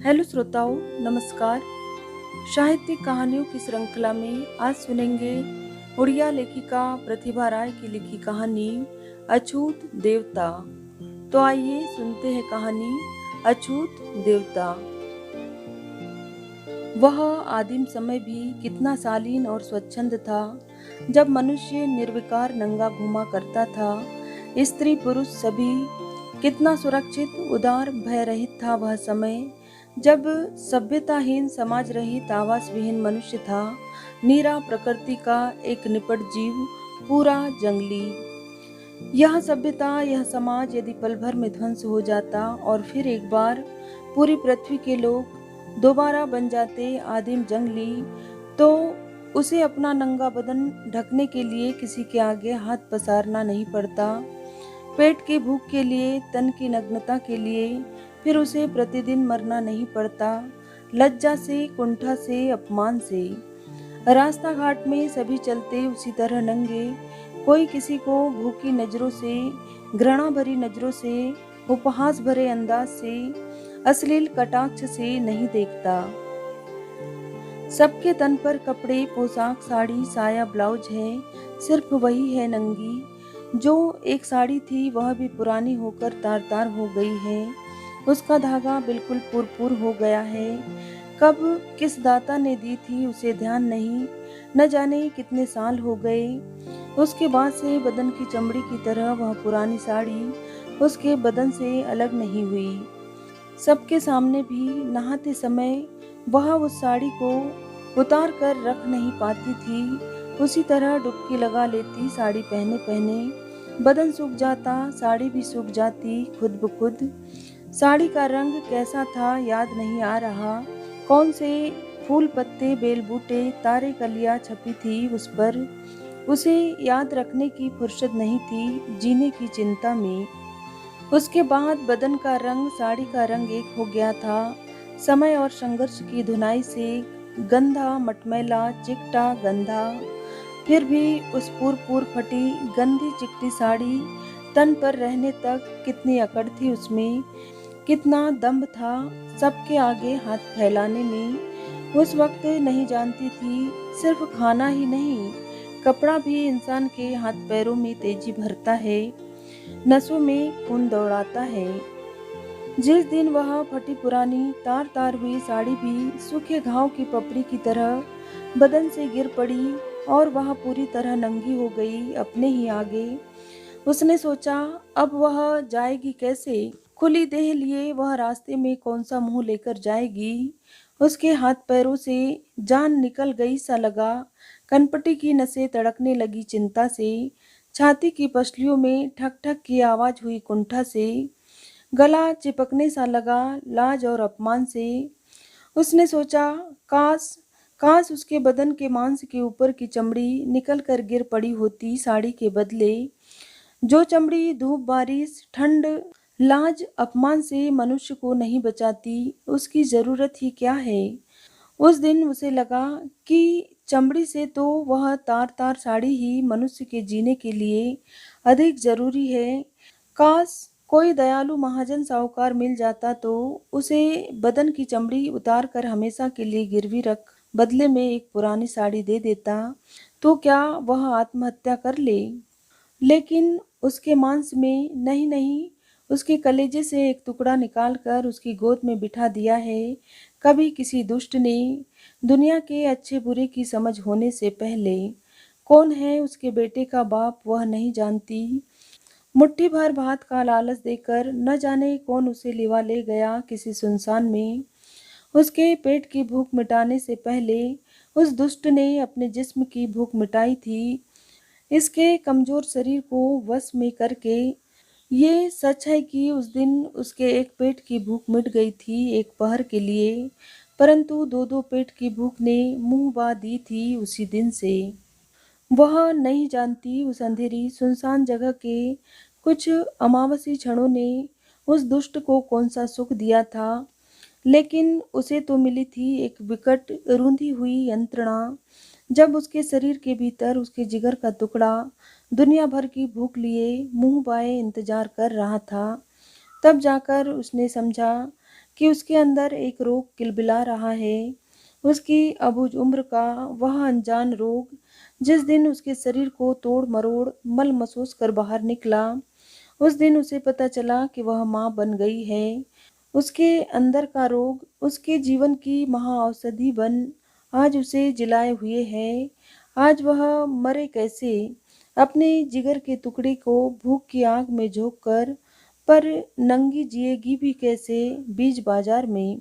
Hello श्रोताओं, नमस्कार। साहित्यिक कहानियों की श्रृंखला में आज सुनेंगे उड़िया लेखिका प्रतिभा राय की लिखी कहानी अछूत देवता। तो आइए सुनते हैं कहानी अछूत देवता। वह आदिम समय भी कितना शालीन और स्वच्छंद था, जब मनुष्य निर्विकार नंगा घूमा करता था। स्त्री पुरुष सभी कितना सुरक्षित, उदार, भय रहित था वह समय, जब सभ्यताहीन समाज रहित आवास विहीन मनुष्य था, नीरा प्रकृति का एक निपट जीव, पूरा जंगली। यह सभ्यता, यह समाज यदि पल भर में ध्वंस हो जाता और फिर एक बार पूरी पृथ्वी के लोग दोबारा बन जाते आदिम जंगली, तो उसे अपना नंगा बदन ढकने के लिए किसी के आगे हाथ पसारना नहीं पड़ता। पेट की भूख के लिए, तन की नग्नता के लिए फिर उसे प्रतिदिन मरना नहीं पड़ता, लज्जा से, कुंठा से, अपमान से। रास्ता घाट में सभी चलते उसी तरह नंगे, कोई किसी को भूखी नजरों से, घृणा भरी नजरों से, उपहास भरे अंदाज से, अश्लील कटाक्ष से नहीं देखता। सबके तन पर कपड़े, पोशाक, साड़ी, साया, ब्लाउज है, सिर्फ वही है नंगी। जो एक साड़ी थी वह भी पुरानी होकर तार तार हो गई है, उसका धागा बिल्कुल पुरपुर हो गया है। कब किस दाता ने दी थी उसे ध्यान नहीं, न जाने कितने साल हो गए। उसके बाद से बदन की चमड़ी की तरह वह पुरानी साड़ी उसके बदन से अलग नहीं हुई। सबके सामने भी नहाते समय वह उस साड़ी को उतार कर रख नहीं पाती थी, उसी तरह डुबकी लगा लेती साड़ी पहने पहने। बदन सूख जाता, साड़ी भी सूख जाती खुद ब खुद। साड़ी का रंग कैसा था याद नहीं आ रहा, कौन से फूल, पत्ते, बेल बूटे, तारे, कलियां छपी थी उस पर, उसे याद रखने की फुर्सत नहीं थी, जीने की चिंता में। उसके बाद बदन का रंग, साड़ी का रंग एक हो गया था, समय और संघर्ष की धुनाई से गंधा, मटमैला, चिकटा, गंधा। फिर भी उस पूर फटी गंदी चिकटी साड़ी तन पर रहने तक कितनी अकड़ थी उसमें, कितना दम्भ था सबके आगे हाथ फैलाने में। उस वक्त नहीं जानती थी, सिर्फ खाना ही नहीं, कपड़ा भी इंसान के हाथ पैरों में तेजी भरता है, नसों में खून दौड़ाता है। जिस दिन वह फटी पुरानी तार तार हुई साड़ी भी सूखे घाव की पपड़ी की तरह बदन से गिर पड़ी और वह पूरी तरह नंगी हो गई अपने ही आगे, उसने सोचा अब वह जाएगी कैसे। खुली देह लिए वह रास्ते में कौन सा मुंह लेकर जाएगी। उसके हाथ पैरों से जान निकल गई सा लगा, कनपटी की नसें तड़कने लगी चिंता से, छाती की पसलियों में ठक ठक की आवाज हुई कुंठा से, गला चिपकने सा लगा लाज और अपमान से। उसने सोचा काश काश उसके बदन के मांस के ऊपर की चमड़ी निकल कर गिर पड़ी होती साड़ी के बदले। जो चमड़ी धूप, बारिश, ठंड, लाज, अपमान से मनुष्य को नहीं बचाती, उसकी जरूरत ही क्या है। उस दिन उसे लगा कि चमड़ी से तो वह तार तार साड़ी ही मनुष्य के जीने के लिए अधिक जरूरी है। काश कोई दयालु महाजन साहूकार मिल जाता तो उसे बदन की चमड़ी उतार कर हमेशा के लिए गिरवी रख बदले में एक पुरानी साड़ी दे देता, तो क्या वह आत्महत्या कर ले। लेकिन उसके मांस में नहीं नहीं, उसके कलेजे से एक टुकड़ा निकालकर उसकी गोद में बिठा दिया है कभी किसी दुष्ट ने, दुनिया के अच्छे बुरे की समझ होने से पहले। कौन है उसके बेटे का बाप वह नहीं जानती। मुट्ठी भर भात का लालच देकर न जाने कौन उसे लिवा ले गया किसी सुनसान में। उसके पेट की भूख मिटाने से पहले उस दुष्ट ने अपने जिस्म की भूख मिटाई थी, इसके कमजोर शरीर को वश में करके। ये सच है कि उस दिन उसके एक पेट की भूख मिट गई थी एक पहर के लिए, परंतु दो दो पेट की भूख ने मुंह बा दी थी उसी दिन से। वह नहीं जानती उस अंधेरी सुनसान जगह के कुछ अमावसी क्षणों ने उस दुष्ट को कौन सा सुख दिया था, लेकिन उसे तो मिली थी एक विकट रूंधी हुई यंत्रणा, जब उसके शरीर के भीतर उसके जिगर का टुकड़ा दुनिया भर की भूख लिए मुंह बाए इंतजार कर रहा था। तब जाकर उसने समझा कि उसके अंदर एक रोग किलबिला रहा है, उसकी अबूझ उम्र का वह अनजान रोग। जिस दिन उसके शरीर को तोड़ मरोड़ मल मसोस कर बाहर निकला, उस दिन उसे पता चला कि वह माँ बन गई है। उसके अंदर का रोग उसके जीवन की महाऔषधि बन आज उसे जिलाए हुए है। आज वह मरे कैसे, अपने जिगर के टुकड़े को भूख की आग में झोंक कर, पर नंगी जिएगी भी कैसे बीच बाजार में।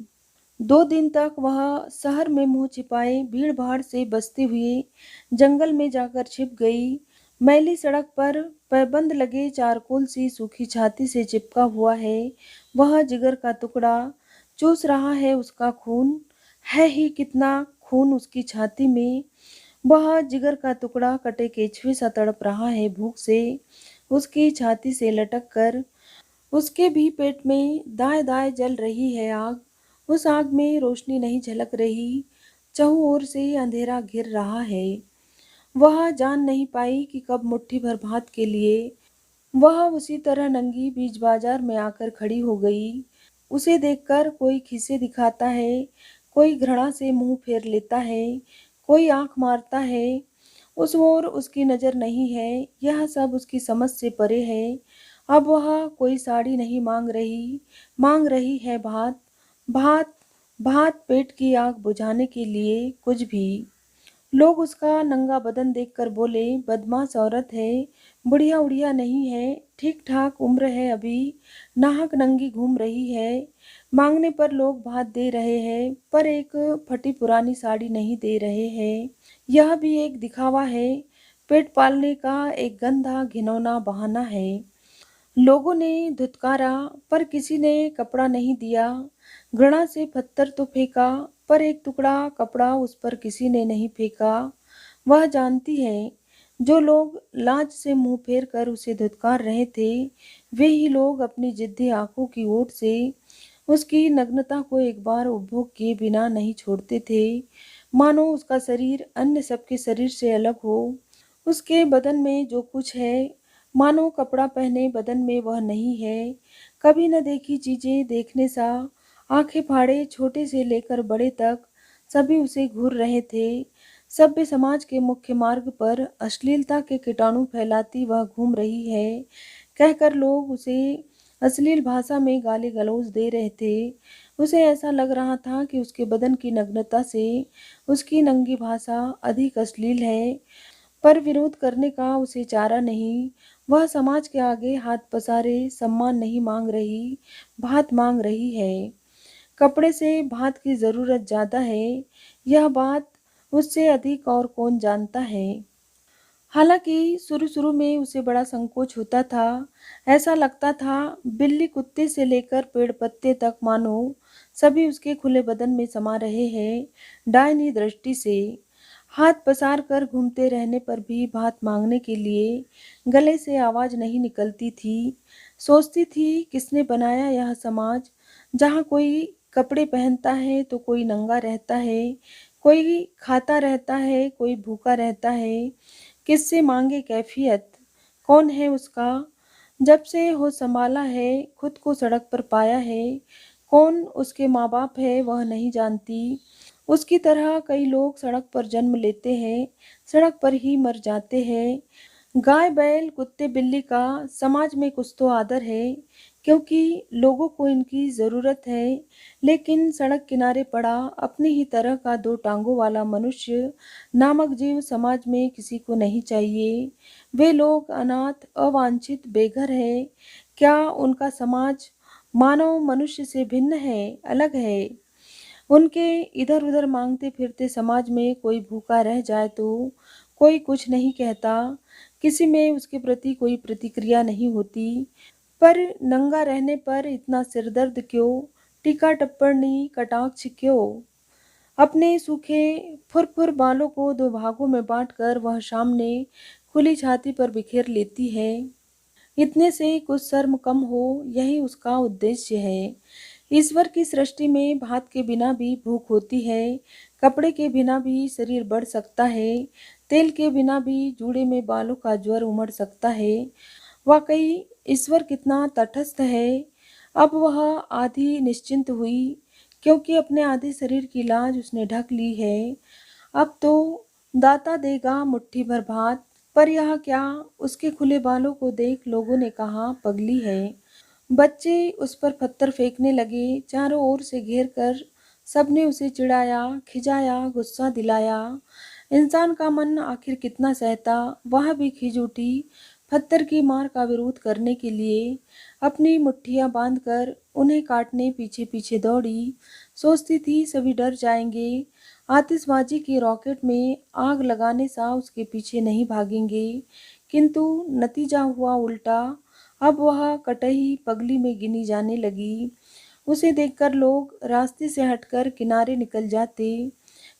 2 दिन तक वह शहर में मुंह छिपाए भीड़ भाड़ से बसते हुए जंगल में जाकर छिप गई। मैली सड़क पर पैबंद लगे चारकोल सी सूखी छाती से चिपका हुआ है वह जिगर का टुकड़ा। चूस रहा है उसका खून, है ही कितना खून उसकी छाती में। वह जिगर का टुकड़ा कटे केचुए सा तड़प रहा है भूख से, उसकी छाती से लटक कर। उसके भी पेट में दाएं दाएं जल रही है आग। उस आग में रोशनी नहीं झलक रही, चहुं ओर से अंधेरा घिर रहा है। वह जान नहीं पाई कि कब मुट्ठी भर भात के लिए वह उसी तरह नंगी बीच बाजार में आकर खड़ी हो गई। उसे देखकर कोई खीसे दिखाता है, कोई घृणा से मुंह फेर लेता है, कोई आंख मारता है। उस ओर उसकी नजर नहीं है, यह सब उसकी समझ से परे है। अब वह कोई साड़ी नहीं मांग रही है भात। भात, भात पेट की आग बुझाने के लिए कुछ भी। लोग उसका नंगा बदन देखकर बोले, बदमाश औरत है, बुढ़िया उड़िया नहीं है, ठीक ठाक उम्र है अभी, नाहक नंगी घूम रही है। मांगने पर लोग भात दे रहे हैं, पर एक फटी पुरानी साड़ी नहीं दे रहे हैं। यह भी एक दिखावा है, पेट पालने का एक गंदा घिनौना बहाना है। लोगों ने धुतकारा, पर किसी ने कपड़ा नहीं दिया। घृणा से पत्थर तो फेंका, पर एक टुकड़ा कपड़ा उस पर किसी ने नहीं फेंका। वह जानती है, जो लोग लाज से मुंह फेर कर उसे धुतकार रहे थे, वे ही लोग अपनी जिद्दी आंखों की ओट से उसकी नग्नता को एक बार उपभोग किए बिना नहीं छोड़ते थे। मानो उसका शरीर अन्य सबके शरीर से अलग हो। उसके बदन में जो कुछ है, मानो कपड़ा पहने बदन में वह नहीं है। कभी न देखी चीजें देखने सा आंखें फाड़े छोटे से लेकर बड़े तक सभी उसे घूर रहे थे। सभ्य समाज के मुख्य मार्ग पर अश्लीलता के कीटाणु फैलाती वह घूम रही है, कहकर लोग उसे अश्लील भाषा में गाली गलौज दे रहे थे। उसे ऐसा लग रहा था कि उसके बदन की नग्नता से उसकी नंगी भाषा अधिक अश्लील है, पर विरोध करने का उसे चारा नहीं। वह समाज के आगे हाथ पसारे सम्मान नहीं मांग रही, भात मांग रही है। कपड़े से भात की जरूरत ज्यादा है, यह बात उससे अधिक और कौन जानता है। हालांकि शुरू शुरू में उसे बड़ा संकोच होता था। ऐसा लगता था बिल्ली कुत्ते से लेकर पेड़ पत्ते तक मानो सभी उसके खुले बदन में समा रहे हैं डायनी दृष्टि से। हाथ पसार कर घूमते रहने पर भी भात मांगने के लिए गले से आवाज नहीं निकलती थी। सोचती थी, किसने बनाया यह समाज, जहाँ कोई कपड़े पहनता है तो कोई नंगा रहता है, कोई खाता रहता है, कोई भूखा रहता है। किससे मांगे कैफियत, कौन है उसका। जब से हो संभाला है, खुद को सड़क पर पाया है, कौन उसके माँ बाप है वह नहीं जानती। उसकी तरह कई लोग सड़क पर जन्म लेते हैं, सड़क पर ही मर जाते हैं। गाय बैल कुत्ते बिल्ली का समाज में कुछ तो आदर है, क्योंकि लोगों को इनकी जरूरत है। लेकिन सड़क किनारे पड़ा अपनी ही तरह का दो टांगों वाला मनुष्य नामक जीव समाज में किसी को नहीं चाहिए। वे लोग अनाथ अवांछित बेघर है। क्या उनका समाज मानव मनुष्य से भिन्न है, अलग है? उनके इधर उधर मांगते फिरते समाज में कोई भूखा रह जाए तो कोई कुछ नहीं कहता, किसी में उसके प्रति कोई प्रतिक्रिया नहीं होती। पर नंगा रहने पर इतना सिरदर्द क्यों, टीका टिप्पणी कटाक्ष क्यों? अपने सूखे फुरफुर बालों को दो भागों में बांटकर वह सामने खुली छाती पर बिखेर लेती है। इतने से कुछ शर्म कम हो, यही उसका उद्देश्य है। ईश्वर की सृष्टि में भात के बिना भी भूख होती है, कपड़े के बिना भी शरीर बढ़ सकता है, तेल के बिना भी जूड़े में बालों का ज्वर उमड़ सकता है। वाकई ईश्वर कितना तटस्थ है। अब वह आधी निश्चिंत हुई, क्योंकि अपने आधे शरीर की लाज उसने ढक ली है। अब तो दाता देगा मुट्ठी भर भात। पर यह क्या, उसके खुले बालों को देख लोगों ने कहा पगली है। बच्चे उस पर पत्थर फेंकने लगे, चारों ओर से घेर कर। सबने उसे चिढ़ाया, खिजाया, गुस्सा दिलाया। इंसान का मन आखिर कितना सहता, वह भी खिज उठी। पत्थर की मार का विरोध करने के लिए अपनी मुट्ठियां बांधकर उन्हें काटने पीछे पीछे दौड़ी। सोचती थी सभी डर जाएंगे, आतिशबाजी की रॉकेट में आग लगाने सा उसके पीछे नहीं भागेंगे। किंतु नतीजा हुआ उल्टा। अब वह कटही पगली में गिनी जाने लगी। उसे देखकर लोग रास्ते से हटकर किनारे निकल जाते,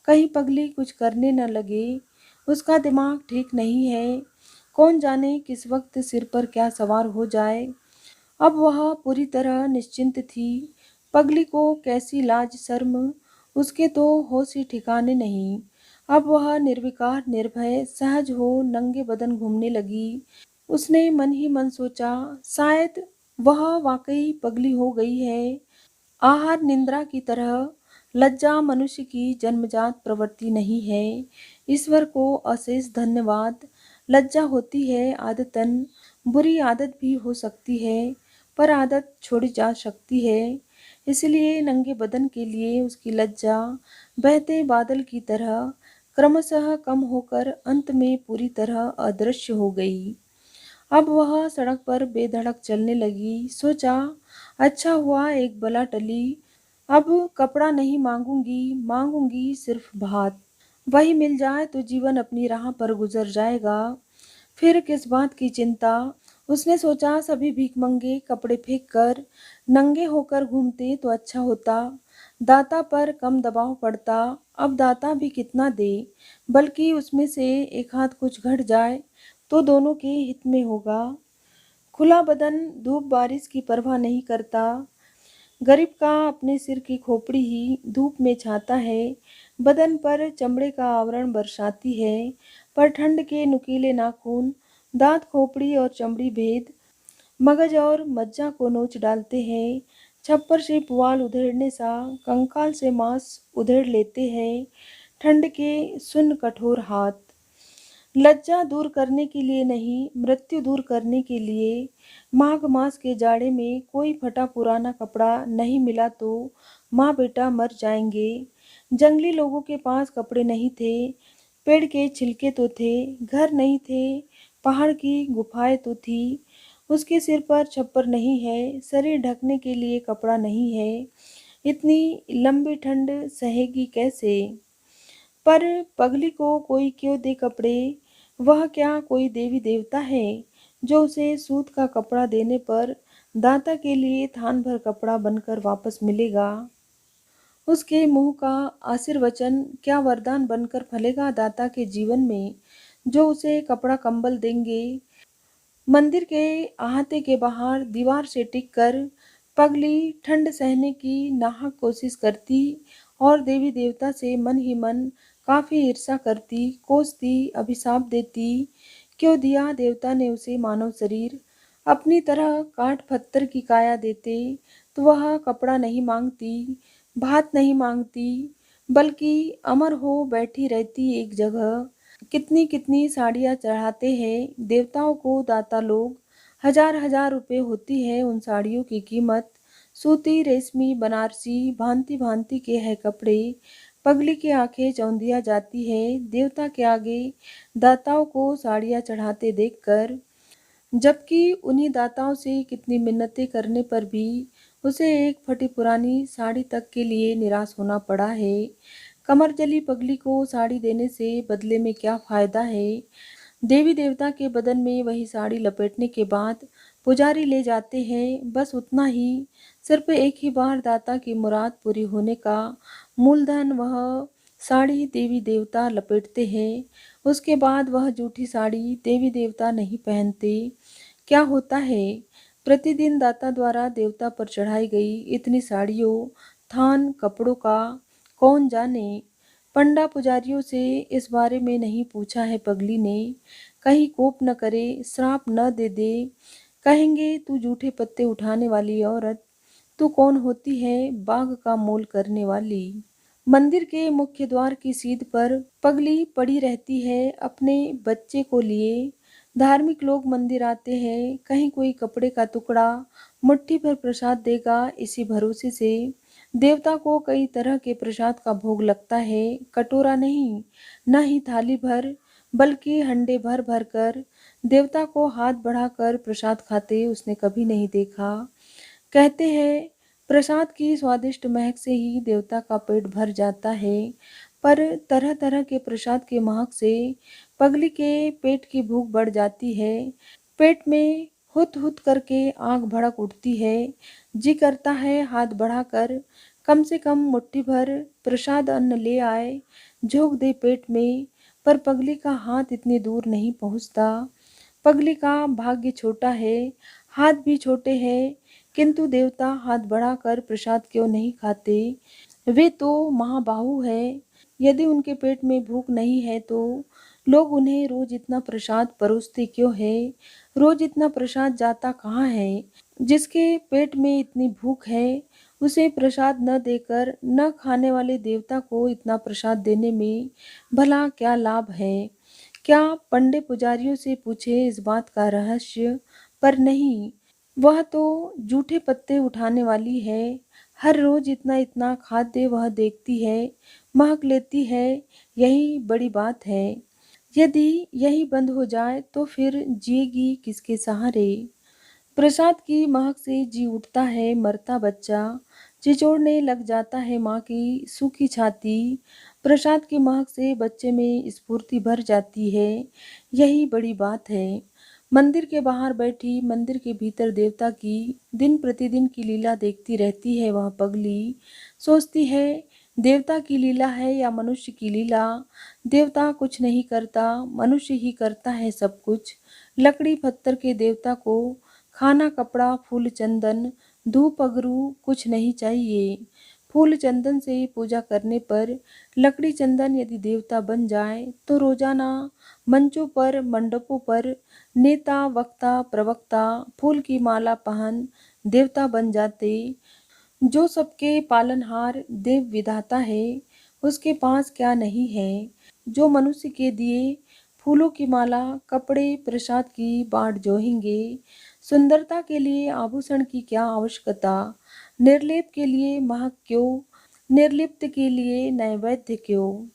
कहीं पगली कुछ करने न लगे। उसका दिमाग ठीक नहीं है, कौन जाने किस वक्त सिर पर क्या सवार हो जाए। अब वह पूरी तरह निश्चिंत थी। पगली को कैसी लाज शर्म, उसके तो होश ही ठिकाने नहीं। अब वह निर्विकार निर्भय सहज हो नंगे बदन घूमने लगी। उसने मन ही मन सोचा, शायद वह वाकई पगली हो गई है। आहार निंद्रा की तरह लज्जा मनुष्य की जन्मजात प्रवृत्ति नहीं है। ईश्वर को अशेष धन्यवाद। लज्जा होती है आदतन, बुरी आदत भी हो सकती है, पर आदत छोड़ी जा सकती है। इसलिए नंगे बदन के लिए उसकी लज्जा बहते बादल की तरह क्रमशः कम होकर अंत में पूरी तरह अदृश्य हो गई। अब वह सड़क पर बेधड़क चलने लगी। सोचा, अच्छा हुआ एक बला टली। अब कपड़ा नहीं मांगूंगी, मांगूंगी सिर्फ भात। वही मिल जाए तो जीवन अपनी राह पर गुजर जाएगा। फिर किस बात की चिंता। उसने सोचा, सभी भीख मंगे कपड़े फेंक कर नंगे होकर घूमते तो अच्छा होता। दाता पर कम दबाव पड़ता। अब दाता भी कितना दे, बल्कि उसमें से एक हाथ कुछ घट जाए तो दोनों के हित में होगा। खुला बदन धूप बारिश की परवाह नहीं करता। गरीब का अपने सिर की खोपड़ी ही धूप में छाता है। बदन पर चमड़े का आवरण बरसाती है, पर ठंड के नुकीले नाखून दांत खोपड़ी और चमड़ी भेद मगज और मज्जा को नोच डालते हैं। छप्पर से पुआल उधेड़ने सा कंकाल से मांस उधेड़ लेते हैं ठंड के सुन्न कठोर हाथ। लज्जा दूर करने के लिए नहीं, मृत्यु दूर करने के लिए। माघ मास के जाड़े में कोई फटा पुराना कपड़ा नहीं मिला तो माँ बेटा मर जाएंगे। जंगली लोगों के पास कपड़े नहीं थे, पेड़ के छिलके तो थे, घर नहीं थे, पहाड़ की गुफाएं तो थी। उसके सिर पर छप्पर नहीं है, शरीर ढकने के लिए कपड़ा नहीं है। इतनी लंबी ठंड सहेगी कैसे। पर पगली को कोई क्यों दे कपड़े। वह क्या कोई देवी देवता है जो उसे सूत का कपड़ा देने पर दाता के लिए थान भर कपड़ा बनकर वापस मिलेगा। उसके मुंह का आशीर्वचन क्या वरदान बनकर फलेगा दाता के जीवन में, जो उसे कपड़ा कंबल देंगे। मंदिर के अहाते के बाहर दीवार से टिककर पगली ठंड सहने की नाहक कोशिश करती और देवी देवता से मन ही मन काफी ईर्ष्या करती, कोसती, अभिशाप देती। क्यों दिया देवता ने उसे मानव शरीर। अपनी तरह काट पत्थर की काया देते तो वह कपड़ा नहीं मांगती, भात नहीं मांगती, बल्कि अमर हो बैठी रहती एक जगह। कितनी कितनी साड़ियाँ चढ़ाते हैं देवताओं को दाता लोग। हजार हजार रुपए होती है उन साड़ियों की कीमत। सूती, रेशमी, बनारसी, भांति भांति के है कपड़े। पगली की आंखें चौंधिया जाती है देवता के आगे दाताओं को साड़ियाँ चढ़ाते देखकर। जबकि उन्हीं दाताओं से कितनी मिन्नतें करने पर भी उसे एक फटी पुरानी साड़ी तक के लिए निराश होना पड़ा है। कमर जली पगली को साड़ी देने से बदले में क्या फायदा है। देवी देवता के बदन में वही साड़ी लपेटने के बाद पुजारी ले जाते हैं, बस उतना ही। सिर्फ एक ही बार दाता की मुराद पूरी होने का मूलधन वह साड़ी देवी देवता लपेटते हैं। उसके बाद वह जूठी साड़ी देवी देवता नहीं पहनते। क्या होता है, प्रतिदिन दाता द्वारा देवता पर चढ़ाई गई इतनी साड़ियों, थान, कपड़ों का कौन जाने। पंडा पुजारियों से इस बारे में नहीं पूछा है पगली ने। कहीं कोप न करे, श्राप न दे दे। कहेंगे तू जूठे पत्ते उठाने वाली औरत। तू कौन होती है बाघ का मोल करने वाली। मंदिर के मुख्य द्वार की सीध पर पगली पड़ी रहती है अपने बच्चे को लिए। धार्मिक लोग मंदिर आते हैं, कहीं कोई कपड़े का टुकड़ा, मुट्ठी भर प्रसाद देगा, इसी भरोसे से। देवता को कई तरह के प्रसाद का भोग लगता है, कटोरा नहीं, न ही थाली भर, बल्कि हंडे भर भर कर। देवता को हाथ बढ़ाकर प्रसाद खाते उसने कभी नहीं देखा। कहते हैं प्रसाद की स्वादिष्ट महक से ही देवता का पेट भर जाता है, पर तरह तरह के प्रसाद के महक से पगली के पेट की भूख बढ़ जाती है। पेट में हुत हुत करके आग भड़क उठती है। जी करता है हाथ बढ़ाकर कम से कम मुट्ठी भर प्रसाद अन्न ले आए, झोंक दे पेट में, पर पगली का हाथ इतनी दूर नहीं पहुंचता। पगली का भाग्य छोटा है, हाथ भी छोटे हैं, किंतु देवता हाथ बढ़ाकर प्रसाद क्यों नहीं खाते। वे तो महाबाहु है। यदि उनके पेट में भूख नहीं है तो लोग उन्हें रोज इतना प्रसाद परोसते क्यों है। रोज इतना प्रसाद जाता कहाँ है। जिसके पेट में इतनी भूख है उसे प्रसाद न देकर न खाने वाले देवता को इतना प्रसाद देने में भला क्या लाभ है। क्या पंडित पुजारियों से पूछे इस बात का रहस्य, पर नहीं, वह तो जूठे पत्ते उठाने वाली है। हर रोज इतना इतना खाद्य वह देखती है, महक लेती है, यही बड़ी बात है। यदि यही बंद हो जाए तो फिर जिएगी किसके सहारे। प्रसाद की महक से जी उठता है मरता बच्चा, चिचोड़ने लग जाता है माँ की सूखी छाती। प्रसाद की महक से बच्चे में स्फूर्ति भर जाती है, यही बड़ी बात है। मंदिर के बाहर बैठी मंदिर के भीतर देवता की दिन प्रतिदिन की लीला देखती रहती है वह पगली। सोचती है देवता की लीला है या मनुष्य की लीला। देवता कुछ नहीं करता, मनुष्य ही करता है सब कुछ। लकड़ी पत्थर के देवता को खाना कपड़ा फूल चंदन धूप अगरू कुछ नहीं चाहिए। फूल चंदन से ही पूजा करने पर लकड़ी चंदन यदि देवता बन जाए तो रोजाना मंचों पर मंडपों पर नेता वक्ता प्रवक्ता फूल की माला पहन देवता बन जाते। जो सबके पालनहार देव विधाता है उसके पास क्या नहीं है। जो मनुष्य के दिए फूलों की माला कपड़े प्रसाद की बाट जोहेंगे। सुंदरता के लिए आभूषण की क्या आवश्यकता, निर्लेप के लिए महक क्यों, निर्लिप्त के लिए नैवेद्य क्यों।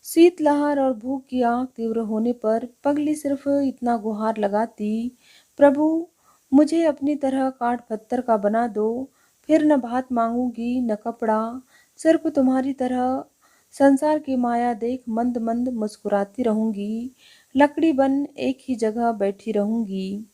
शीतलहर और भूख की आग तीव्र होने पर पगली सिर्फ इतना गुहार लगाती, प्रभु मुझे अपनी तरह काठ पत्थर का बना दो, फिर न भात मांगूंगी न कपड़ा, सिर्फ तुम्हारी तरह संसार की माया देख मंद मंद मुस्कुराती रहूंगी, लकड़ी बन एक ही जगह बैठी रहूंगी।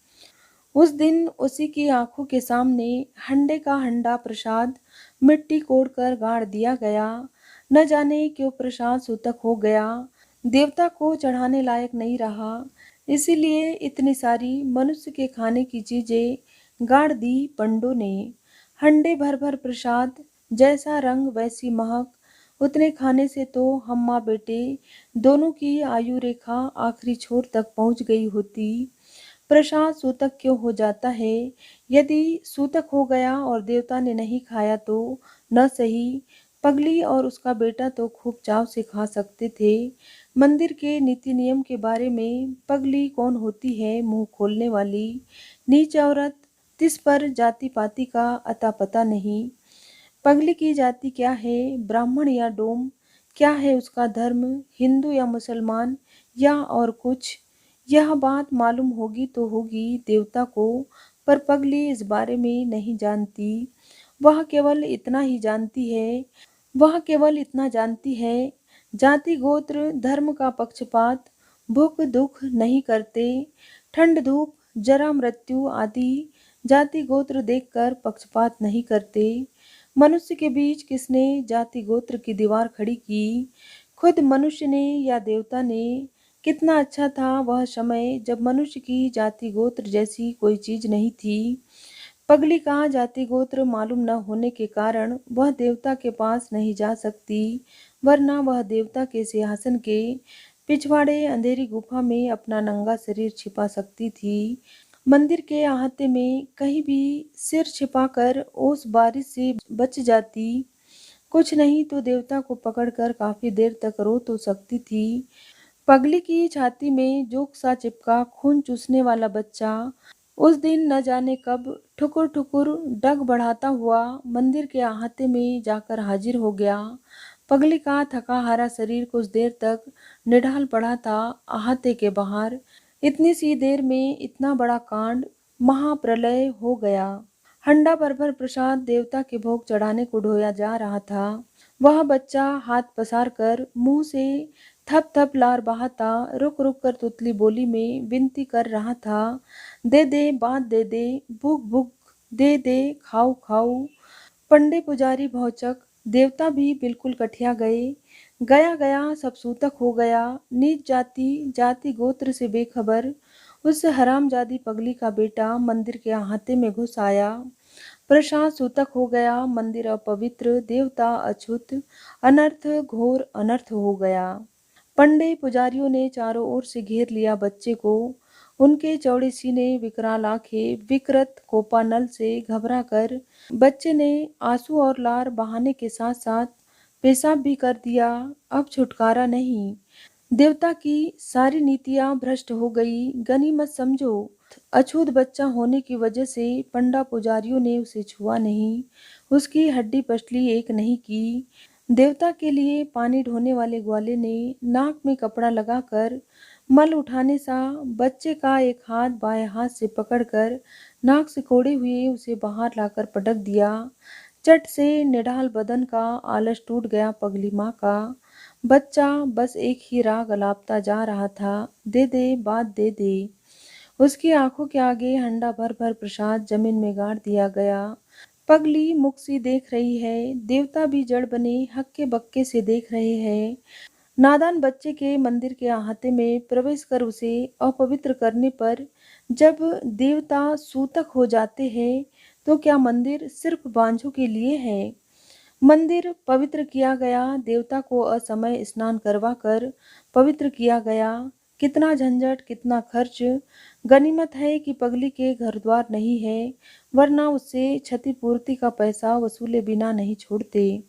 उस दिन उसी की आंखों के सामने हंडे का हंडा प्रसाद मिट्टी कोड़कर गाड़ दिया गया। न जाने क्यों प्रसाद सूतक हो गया, देवता को चढ़ाने लायक नहीं रहा, इसीलिए इतनी सारी मनुष्य के खाने की चीजें गाड़ दी पंडों ने। हंडे भर भर प्रसाद, जैसा रंग वैसी महक, उतने खाने से तो हम माँ बेटे दोनों की आयु रेखा आखिरी छोर तक पहुंच गई होती। प्रसाद सूतक क्यों हो जाता है। यदि सूतक हो गया और देवता ने नहीं खाया तो न सही, पगली और उसका बेटा तो खूब चाव से खा सकते थे। मंदिर के नीति नियम के बारे में पगली कौन होती है मुंह खोलने वाली। नीच औरत, तिस पर जाति पाति का अता पता नहीं। पगली की जाति क्या है, ब्राह्मण या डोम, क्या है उसका धर्म, हिंदू या मुसलमान या और कुछ। यह बात मालूम होगी तो होगी देवता को, पर पगली इस बारे में नहीं जानती। वह केवल इतना ही जानती है, वह केवल इतना जानती है, जाति गोत्र धर्म का पक्षपात भूख दुख नहीं करते। ठंड धूप जरा मृत्यु आदि जाति गोत्र देखकर पक्षपात नहीं करते। मनुष्य के बीच किसने जाति गोत्र की दीवार खड़ी की, खुद मनुष्य ने या देवता ने। कितना अच्छा था वह समय जब मनुष्य की जाति गोत्र जैसी कोई चीज नहीं थी। पगली का जाति गोत्र मालूम न होने के कारण वह देवता के पास नहीं जा सकती, वरना वह देवता के सिंहासन के पिछवाड़े अंधेरी गुफा में अपना नंगा शरीर छिपा सकती थी। मंदिर के अहाते में कहीं भी सिर छिपाकर ओस बारिश से बच जाती। कुछ नहीं तो देवता को पकड़कर काफी देर तक रो तो सकती थी। पगली की छाती में जोक सा चिपका खून चूसने वाला बच्चा उस दिन न जाने कब ठुकुर ठुकुर डग बढ़ाता हुआ मंदिर के अहाते में जाकर हाजिर हो गया। पगली का थका हारा शरीर कुछ देर तक निढाल पड़ा था अहाते के बाहर। इतनी सी देर में इतना बड़ा कांड, महाप्रलय हो गया। हंडा भर भर प्रसाद देवता के भोग चढ़ाने को ढोया जा रहा था। वह बच्चा हाथ पसार कर मुंह से थप थप लार बहाता रुक रुक कर तुतली बोली में विनती कर रहा था। दे बात दे भूख भूख दे खाऊ खाऊ। पंडे पुजारी भौचक, देवता भी बिल्कुल कठिया गए। गया गया सब सूतक हो गया। नीच जाति जाति गोत्र से बेखबर उस हरामजादी पगली का बेटा मंदिर के अहाते में घुस आया। प्रसाद सूतक हो गया, मंदिर अपवित्र, देवता अछूत, अनर्थ घोर अनर्थ हो गया। पंडे पुजारियों ने चारों ओर से घेर लिया बच्चे को। उनके चौड़े सीने, विकराल आंखें, विकृत कोपानल से घबरा कर बच्चे ने आंसू और लार बहाने के साथ साथ पेशाब भी कर दिया। अब छुटकारा नहीं। देवता की सारी नीतियां भ्रष्ट हो गई। गनीमत समझो, अछूत बच्चा होने की वजह से पंडा पुजारियों ने उसे छुआ नहीं, उसकी हड्डी पसली एक नहीं की। देवता के लिए पानी ढोने वाले ग्वाले ने नाक में कपड़ा लगाकर मल उठाने सा बच्चे का एक हाथ बाएं हाथ से पकड़कर नाक से कोड़े हुए उसे बाहर लाकर पटक दिया। चट से निढाल बदन का आलस टूट गया पगली माँ का। बच्चा बस एक ही राग अलापता जा रहा था, दे बात दे। उसकी आंखों के आगे हंडा भर भर प्रसाद जमीन में गाड़ दिया गया। पगली मुख सी देख रही है, देवता भी जड़ बने हक्के बक्के से देख रहे हैं। नादान बच्चे के मंदिर के अहाते में प्रवेश कर उसे अपवित्र करने पर जब देवता सूतक हो जाते हैं तो क्या मंदिर सिर्फ बांझों के लिए है? मंदिर पवित्र किया गया, देवता को असमय स्नान करवा कर पवित्र किया गया। कितना झंझट, कितना खर्च। गनीमत है कि पगली के घर द्वार नहीं है, वरना उससे क्षतिपूर्ति का पैसा वसूले बिना नहीं छोड़ते।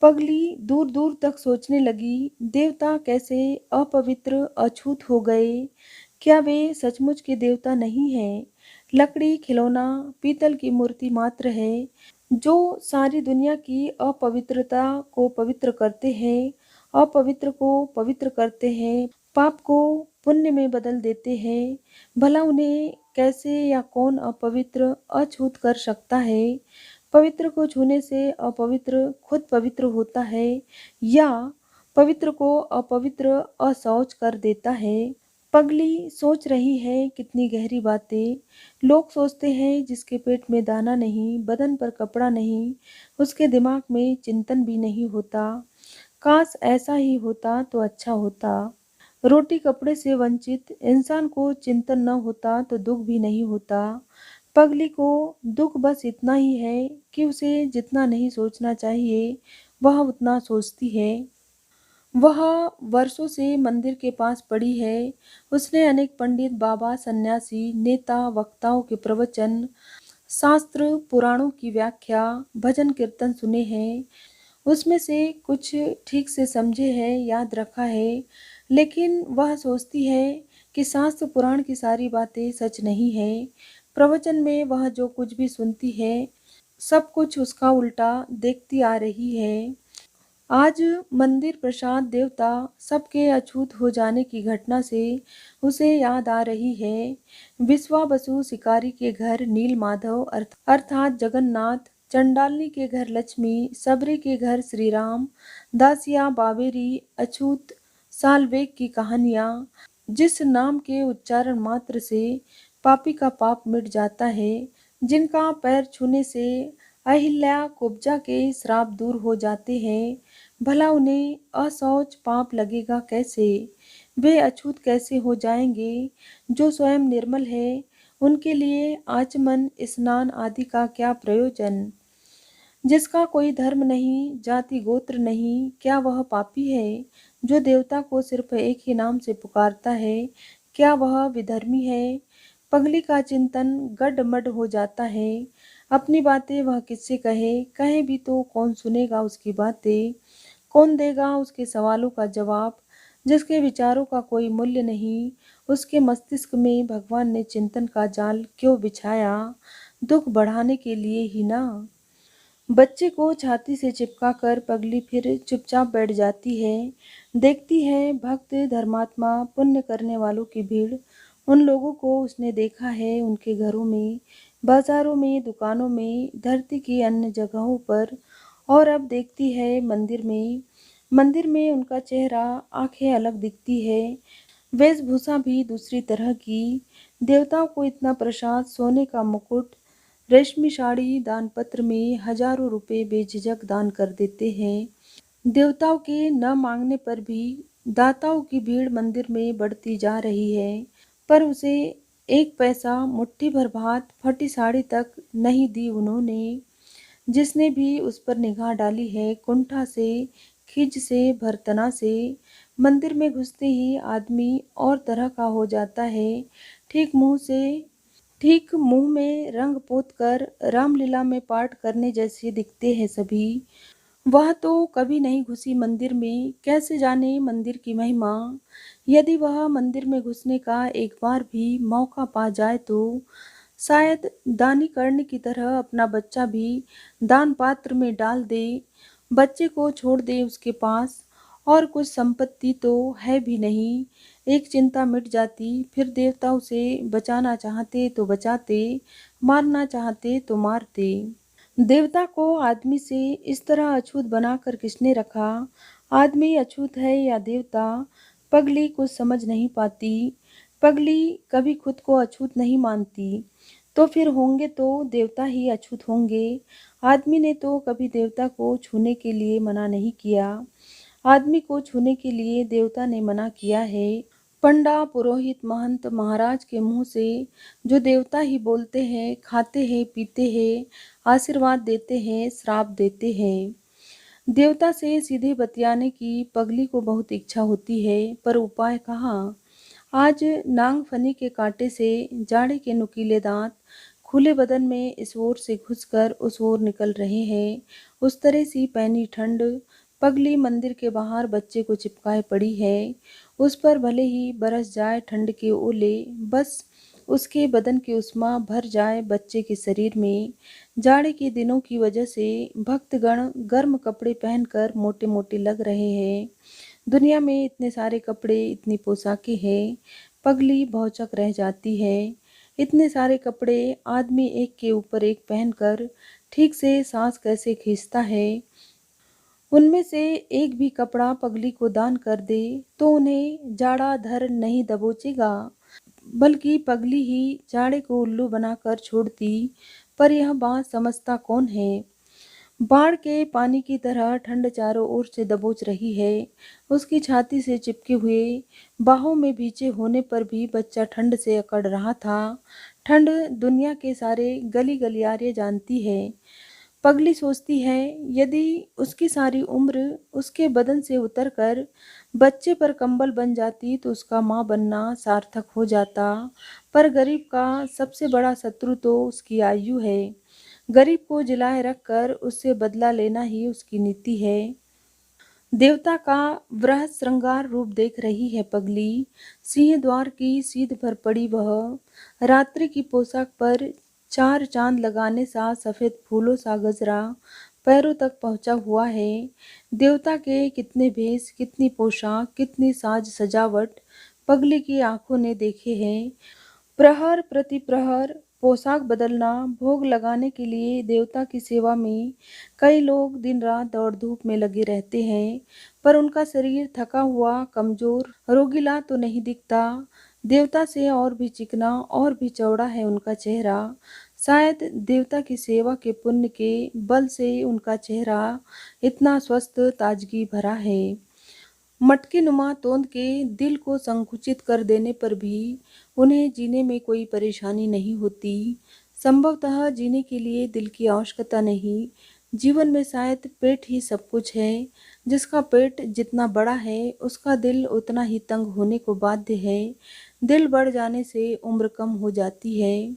पगली दूर दूर तक सोचने लगी, देवता कैसे अपवित्र अछूत हो गए? क्या वे सचमुच के देवता नहीं हैं? लकड़ी खिलौना, पीतल की मूर्ति मात्र है जो सारी दुनिया की अपवित्रता को पवित्र करते हैं, अपवित्र को पवित्र करते हैं, पाप को पुण्य में बदल देते हैं। भला उन्हें कैसे या कौन अपवित्र अछूत कर सकता है? पवित्र को छूने से अपवित्र खुद पवित्र होता है या पवित्र को अपवित्र असौच कर देता है? पगली सोच रही है कितनी गहरी बातें। लोग सोचते हैं जिसके पेट में दाना नहीं, बदन पर कपड़ा नहीं, उसके दिमाग में चिंतन भी नहीं होता। काश ऐसा ही होता तो अच्छा होता। रोटी कपड़े से वंचित इंसान को चिंतन न होता तो दुख भी नहीं होता। पगली को दुख बस इतना ही है कि उसे जितना नहीं सोचना चाहिए वह उतना सोचती है। वह वर्षों से मंदिर के पास पड़ी है। उसने अनेक पंडित, बाबा, सन्यासी, नेता, वक्ताओं के प्रवचन, शास्त्र पुराणों की व्याख्या, भजन कीर्तन सुने हैं। उसमें से कुछ ठीक से समझे है, याद रखा है, लेकिन वह सोचती है कि शास्त्र पुराण की सारी बातें सच नहीं है। प्रवचन में वह जो कुछ भी सुनती है सब कुछ उसका उल्टा देखती आ रही है। आज मंदिर, प्रसाद, देवता सबके अछूत हो जाने की घटना से उसे याद आ रही है। विश्वा बसु शिकारी के घर नील माधव अर्थात जगन्नाथ, चंडालनी के घर लक्ष्मी, सबरी के घर श्री राम, दासिया बावेरी, अछूत सालवेग की कहानियाँ, जिस नाम के उच्चारण मात्र से पापी का पाप मिट जाता है, जिनका पैर छूने से अहिल्या कुब्जा के श्राप दूर हो जाते हैं। भला उन्हें असौच पाप लगेगा कैसे? वे अछूत कैसे हो जाएंगे? जो स्वयं निर्मल है उनके लिए आचमन स्नान आदि का क्या प्रयोजन? जिसका कोई धर्म नहीं, जाति गोत्र नहीं, क्या वह पापी है? जो देवता को सिर्फ एक ही नाम से पुकारता है, क्या वह विधर्मी है? पगली का चिंतन गडमड हो जाता है। अपनी बातें वह किससे कहे, कहे भी तो कौन सुनेगा उसकी बातें, कौन देगा उसके सवालों का जवाब। जिसके विचारों का कोई मूल्य नहीं, उसके मस्तिष्क में भगवान ने चिंतन का जाल क्यों बिछाया, दुख बढ़ाने के लिए ही ना। बच्चे को छाती से चिपका कर पगली फिर चुपचाप बैठ जाती है। देखती है भक्त, धर्मात्मा, पुण्य करने वालों की भीड़। उन लोगों को उसने देखा है उनके घरों में, बाजारों में, दुकानों में, धरती की अन्य जगहों पर। और अब देखती है मंदिर में। मंदिर में उनका चेहरा, आंखें अलग दिखती है, वेशभूषा भी दूसरी तरह की। देवताओं को इतना प्रसाद, सोने का मुकुट, रेशमी साड़ी दानपत्र में हजारों रुपए बेझिझक दान कर देते हैं। देवताओं के न मांगने पर भी दाताओं की भीड़ मंदिर में बढ़ती जा रही है। पर उसे एक पैसा, मुट्ठी भर भात, फटी साड़ी तक नहीं दी उन्होंने। जिसने भी उस पर निगाह डाली है, कुंठा से, खिज से, भरतना से। मंदिर में घुसते ही आदमी और तरह का हो जाता है। ठीक मुंह में रंग पोत कर रामलीला में पाठ करने जैसे दिखते हैं सभी। वह तो कभी नहीं घुसी मंदिर में, कैसे जाने मंदिर की महिमा। यदि वह मंदिर में घुसने का एक बार भी मौका पा जाए तो शायद दानी कर्ण की तरह अपना बच्चा भी दान पात्र में डाल दे, बच्चे को छोड़ दे उसके पास। और कुछ संपत्ति तो है भी नहीं। एक चिंता मिट जाती। फिर देवता उसे बचाना चाहते तो बचाते, मारना चाहते तो मारते। देवता को आदमी से इस तरह अछूत बनाकर किसने रखा? आदमी अछूत है या देवता? पगली कुछ समझ नहीं पाती। पगली कभी खुद को अछूत नहीं मानती। तो फिर होंगे तो देवता ही अछूत होंगे। आदमी ने तो कभी देवता को छूने के लिए मना नहीं किया। आदमी को छूने के लिए देवता ने मना किया है। पंडा, पुरोहित, महंत, महाराज के मुंह से जो देवता ही बोलते हैं, खाते हैं, पीते हैं, आशीर्वाद देते हैं, श्राप देते हैं। देवता से सीधे बतियाने की पगली को बहुत इच्छा होती है, पर उपाय कहाँ। आज नांगफनी के कांटे से जाड़े के नुकीले दांत खुले बदन में इस ओर से घुसकर उस ओर निकल रहे हैं। उस तरह सी पैनी ठंड। पगली मंदिर के बाहर बच्चे को चिपकाए पड़ी है। उस पर भले ही बरस जाए ठंड के ओले, बस उसके बदन की उष्मा भर जाए बच्चे के शरीर में। जाड़े के दिनों की वजह से भक्तगण गर्म कपड़े पहनकर मोटे मोटे लग रहे हैं। दुनिया में इतने सारे कपड़े, इतनी पोशाकें हैं, पगली भौचक रह जाती है। इतने सारे कपड़े आदमी एक के ऊपर एक पहनकर ठीक से सांस कैसे खींचता है। उनमें से एक भी कपड़ा पगली को दान कर दे तो उन्हें जाड़ा धर नहीं दबोचेगा, बल्कि पगली ही जाड़े को उल्लू बनाकर छोड़ती। पर यह बात समझता कौन है। बाढ़ के पानी की तरह ठंड चारों ओर से दबोच रही है। उसकी छाती से चिपके हुए, बाहों में भींचे होने पर भी बच्चा ठंड से अकड़ रहा था। ठंड दुनिया के सारे गली गलियारे जानती है। पगली सोचती है, यदि उसकी सारी उम्र उसके बदन से उतरकर बच्चे पर कंबल बन जाती तो उसका माँ बनना सार्थक हो जाता। पर गरीब का सबसे बड़ा शत्रु तो उसकी आयु है। गरीब को जिलाए रखकर उससे बदला लेना ही उसकी नीति है। देवता का वृहद श्रृंगार रूप देख रही है पगली। सिंह द्वार की सीध पर पड़ी वह, रात्रि की पोशाक पर चार चांद लगाने सा सफेद फूलों सा गजरा पैरों तक पहुंचा हुआ है। देवता के कितने भेष, कितनी पोशाक, कितनी साज सजावट पगली की आंखों ने देखे हैं। प्रहर प्रति प्रहर पोशाक बदलना, भोग लगाने के लिए देवता की सेवा में कई लोग दिन रात दौड़ धूप में लगे रहते हैं। पर उनका शरीर थका हुआ, कमजोर, रोगीला तो नहीं दिखता। देवता से और भी चिकना, और भी चौड़ा है उनका चेहरा। शायद देवता की सेवा के पुण्य के बल से उनका चेहरा इतना स्वस्थ, ताजगी भरा है। मटके नुमा तोंद के दिल को संकुचित कर देने पर भी उन्हें जीने में कोई परेशानी नहीं होती। संभवतः जीने के लिए दिल की आवश्यकता नहीं, जीवन में शायद पेट ही सब कुछ है। जिसका पेट जितना बड़ा है उसका दिल उतना ही तंग होने को बाध्य है। दिल बढ़ जाने से उम्र कम हो जाती है।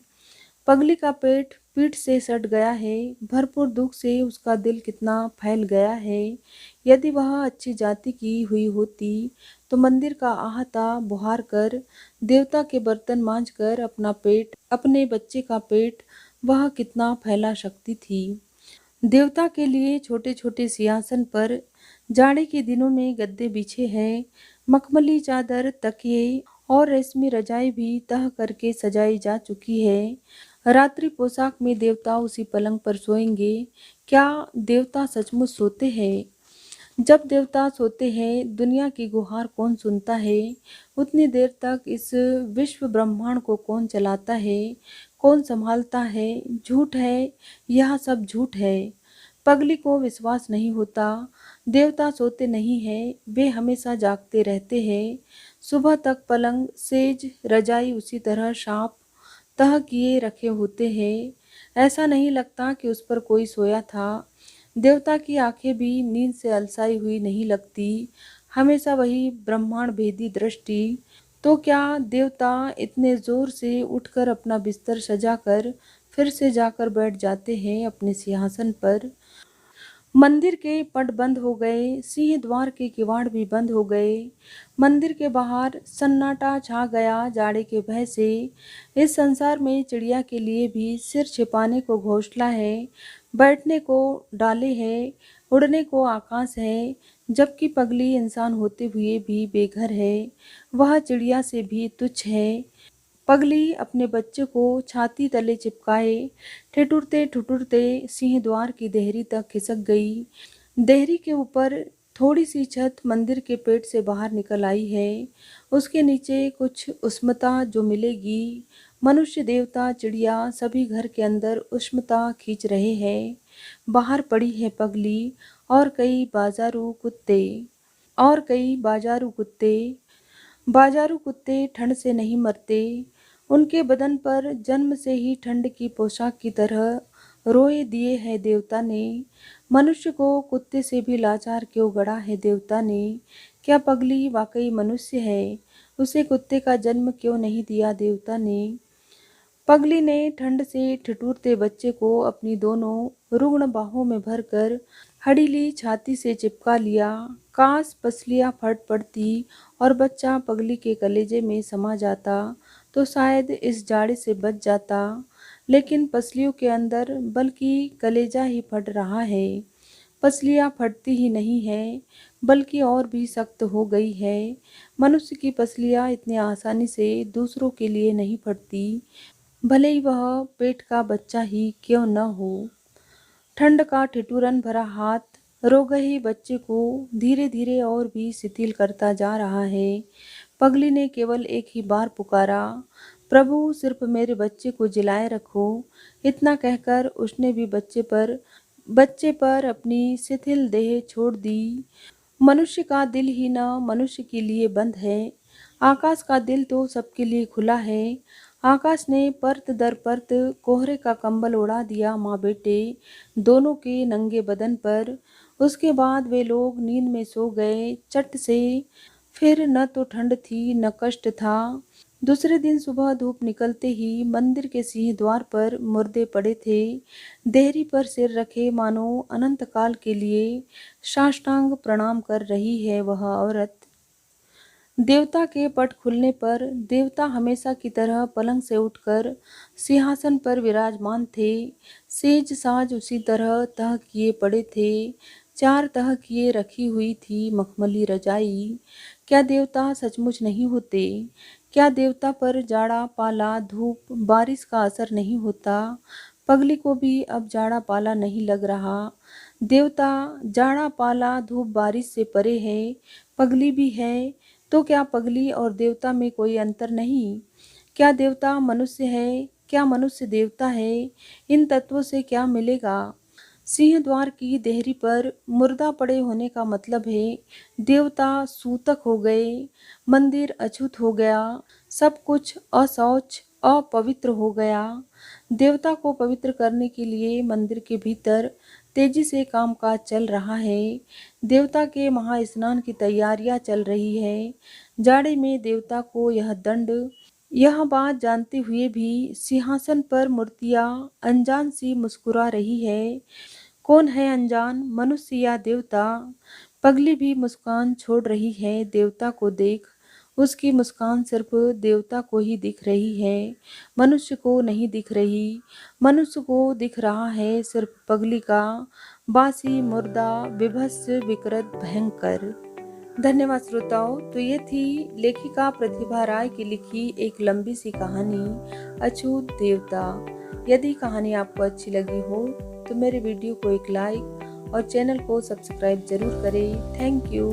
पगली का पेट पीठ से सट गया है। भरपूर दुख से उसका दिल कितना फैल गया है। यदि वह अच्छी जाति की हुई होती तो मंदिर का आहता बुहार कर, देवता के बर्तन मांज कर अपना पेट, अपने बच्चे का पेट वह कितना फैला सकती थी। देवता के लिए छोटे छोटे सिंहासन पर जाड़े के दिनों में गद्दे बिछे हैं। मखमली चादर, तकिए और रेशमी रजाई भी तह करके सजाई जा चुकी है। रात्रि पोशाक में देवता उसी पलंग पर सोएंगे। क्या देवता सचमुच सोते हैं? जब देवता सोते हैं दुनिया की गुहार कौन सुनता है? उतनी देर तक इस विश्व ब्रह्मांड को कौन चलाता है, कौन संभालता है? झूठ है, यह सब झूठ है। पगली को विश्वास नहीं होता। देवता सोते नहीं हैं, वे हमेशा जागते रहते हैं। सुबह तक पलंग, सेज, रजाई उसी तरह साफ तह किए रखे होते हैं। ऐसा नहीं लगता कि उस पर कोई सोया था। देवता की आंखें भी नींद से अलसाई हुई नहीं लगती, हमेशा वही ब्रह्मांड भेदी दृष्टि। तो क्या देवता इतने जोर से उठकर अपना बिस्तर सजाकर फिर से जाकर बैठ जाते हैं अपने सिंहासन पर? मंदिर के पट बंद हो गए, सिंह द्वार के किवाड़ भी बंद हो गए। मंदिर के बाहर सन्नाटा छा गया जाड़े के भय से। इस संसार में चिड़िया के लिए भी सिर छिपाने को घोंसला है, बैठने को डाले है, उड़ने को आकाश है। जबकि पगली इंसान होते हुए भी बेघर है, वह चिड़िया से भी तुच्छ है। पगली अपने बच्चे को छाती तले चिपकाए ठिठुरते ठुठुरते सिंह द्वार की देहरी तक खिसक गई। देहरी के ऊपर थोड़ी सी छत मंदिर के पेट से बाहर निकल आई है। उसके नीचे कुछ उष्मता जो मिलेगी। मनुष्य, देवता, चिड़िया सभी घर के अंदर उष्मता खींच रहे हैं। बाहर पड़ी है पगली और कई बाजारू कुत्ते, और कई बाजारू कुत्ते। बाजारू कुत्ते ठंड से नहीं मरते। उनके बदन पर जन्म से ही ठंड की पोशाक की तरह रोए दिए है देवता ने। मनुष्य को कुत्ते से भी लाचार क्यों गढ़ा है देवता ने? क्या पगली वाकई मनुष्य है? उसे कुत्ते का जन्म क्यों नहीं दिया देवता ने? पगली ने ठंड से ठिठुरते बच्चे को अपनी दोनों रुग्ण बाहों में भरकर हड़ीली छाती से चिपका लिया। काश पसलियां फट पड़ती और बच्चा पगली के कलेजे में समा जाता तो शायद इस जाड़े से बच जाता। लेकिन पसलियों के अंदर बल्कि कलेजा ही फट रहा है। पसलियां फटती ही नहीं है बल्कि और भी सख्त हो गई है। मनुष्य की पसलियां इतनी आसानी से दूसरों के लिए नहीं फटती, भले ही वह पेट का बच्चा ही क्यों न हो। ठंड का ठिठुरन भरा हाथ रो गए बच्चे को धीरे धीरे और भी शिथिल करता जा रहा है। पगली ने केवल एक ही बार पुकारा, प्रभु सिर्फ मेरे बच्चे को जिलाए रखो। इतना कहकर उसने भी बच्चे पर अपनी शिथिल देह छोड़ दी। मनुष्य का दिल ही न मनुष्य के लिए बंद है। आकाश का दिल तो सबके लिए खुला है। आकाश ने परत दर परत कोहरे का कंबल उड़ा दिया माँ बेटे दोनों के नंगे बदन पर। उसके बाद वे लोग नींद में सो गए चट से। फिर न तो ठंड थी न कष्ट था। दूसरे दिन सुबह धूप निकलते ही मंदिर के सिंह द्वार पर मुर्दे पड़े थे। देहरी पर सिर रखे मानो अनंत काल के लिए साष्टांग प्रणाम कर रही है वह औरत। देवता के पट खुलने पर देवता हमेशा की तरह पलंग से उठकर सिंहासन पर विराजमान थे। सेज साज उसी तरह तह किए पड़े थे। चार तह किए रखी हुई थी मखमली रजाई। क्या देवता सचमुच नहीं होते? क्या देवता पर जाड़ा, पाला, धूप, बारिश का असर नहीं होता? पगली को भी अब जाड़ा पाला नहीं लग रहा। देवता जाड़ा, पाला, धूप, बारिश से परे है, पगली भी है। तो क्या पगली और देवता में कोई अंतर नहीं? क्या देवता मनुष्य है? क्या मनुष्य देवता है? इन तत्वों से क्या मिलेगा? सिंह द्वार की देहरी पर मुर्दा पड़े होने का मतलब है देवता सूतक हो गए, मंदिर अछूत हो गया, सब कुछ अशौच अपवित्र हो गया। देवता को पवित्र करने के लिए मंदिर के भीतर तेजी से कामकाज चल रहा है। देवता के महास्नान की तैयारियां चल रही है। जाड़े में देवता को यह दंड, यह बात जानते हुए भी सिंहासन पर मूर्तियां अनजान सी मुस्कुरा रही है। कौन है अनजान, मनुष्य या देवता? पगली भी मुस्कान छोड़ रही है देवता को देख। उसकी मुस्कान सिर्फ देवता को ही दिख रही है, मनुष्य को नहीं दिख रही। मनुष्य को दिख रहा है सिर्फ पगली का बासी, मुर्दा, विभत्स, विकृत, भयंकर। धन्यवाद श्रोताओं। तो ये थी लेखिका प्रतिभा राय की लिखी एक लंबी सी कहानी, अछूत देवता। यदि कहानी आपको अच्छी लगी हो तो मेरे वीडियो को एक लाइक और चैनल को सब्सक्राइब जरूर करें। Thank you.